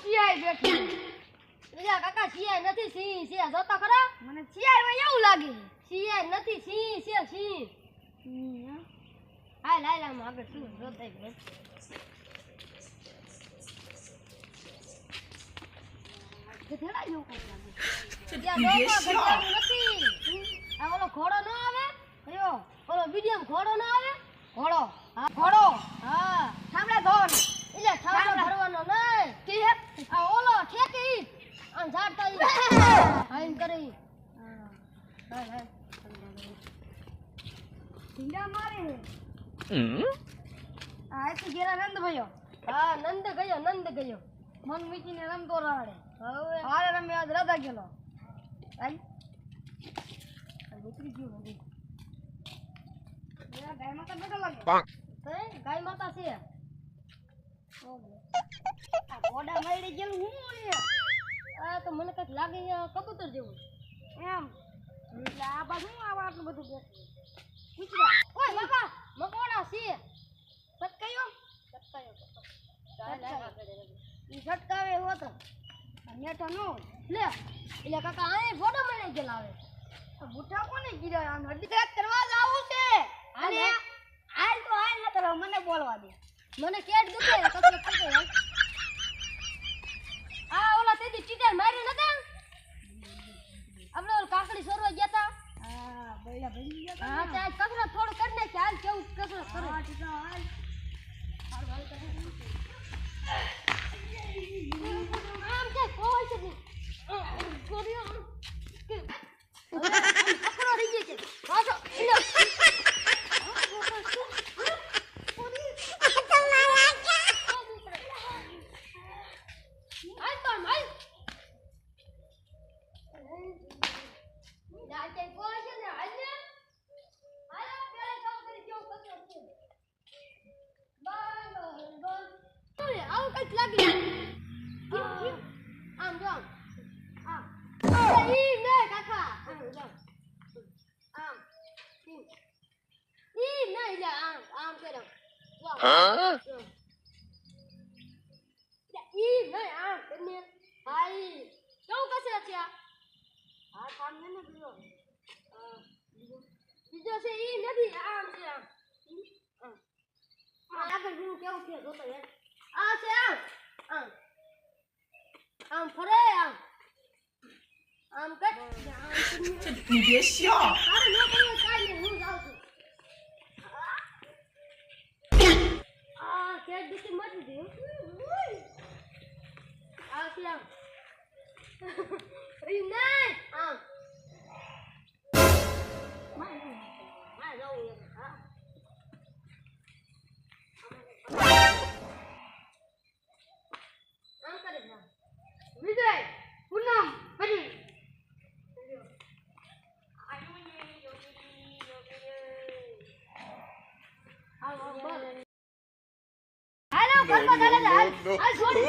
સિયાય બેઠી બીજા કાકા સિયાય નથી સિંહ છે જોતા ખરા મને સિયાય એવું લાગે સિયાય નથી સિંહ છે સિંહ હાલ હાલ આમ આગળ શું જોતા કેટલા જેવું કાંઈ લાગે નથી આ ઓલો ઘોડો ન આવે કયો ઓલો મીડિયમ ઘોડો ન આવે ઘોડો હા ઘોડો હા ઠામડા ધોર એટલે ઠામડા ભરવાનો નહીં કે આ ઓલો ઠેકી આમ ઝાડતા ઈ હાઈન કરી હા હાલ હાલ ઢીંડા મારે આ તો ગેરા નંદ ભયો હા નંદ ગયો મન મીટીને રમતો રાડે હવે હારે રમે આજ રાધા ગેલો આઈ ઉતરી ગયો હવે ગાય માતા બેઠો લાગે ગાય માતા છે આ ઘોડા મળી ગયેલું હું આ તો મને કઈક લાગે કબૂતર જેવું એમ એટલે આ બાજુ આ આટલું બધું પૂછવા ઓય બાપા મકોડા છે સટકાયો ઈ સટકાવે હોતો નેઠો નો લે એટલે કાકા આય ઘોડા મળી ગયેલા આવે બુઠા કોને કીધા આમ હડી કરવા જાવું છે અને હાલ તો હાલ ન કરો મને બોલવા દે મને કેટ દુખે કસરત કરતો હોય આ ઓલા તેદી ટીટર મારી નતા આપણે ઓલ કાકડી સોરવા ગયા તા હા બૈલા ભઈ ગયા હા તે આજ કસરત થોડું કરી નાખી હાલ કેવું કસરત કરે હા ટીટર હાલ હાલ હાલ કરે આમ કે કોઈ છે કોરિયો પકડો રહી ગઈ છે પાછો બીજો છે ઈ નથી આમ છે આમ આગળ હું કેવું છે જોતો યાર આ છે આમ આમ ફરે આમ કટ你别笑。અરે નો કોઈ કાઈ નહીં હું જાઉં છું આ કેટ દીધી મટી ગઈ આ છે આમ ઈ નહીં આમ વિજય પૂનમ બની હાલો ગરબા ચાલે હાલ હાલ છોડી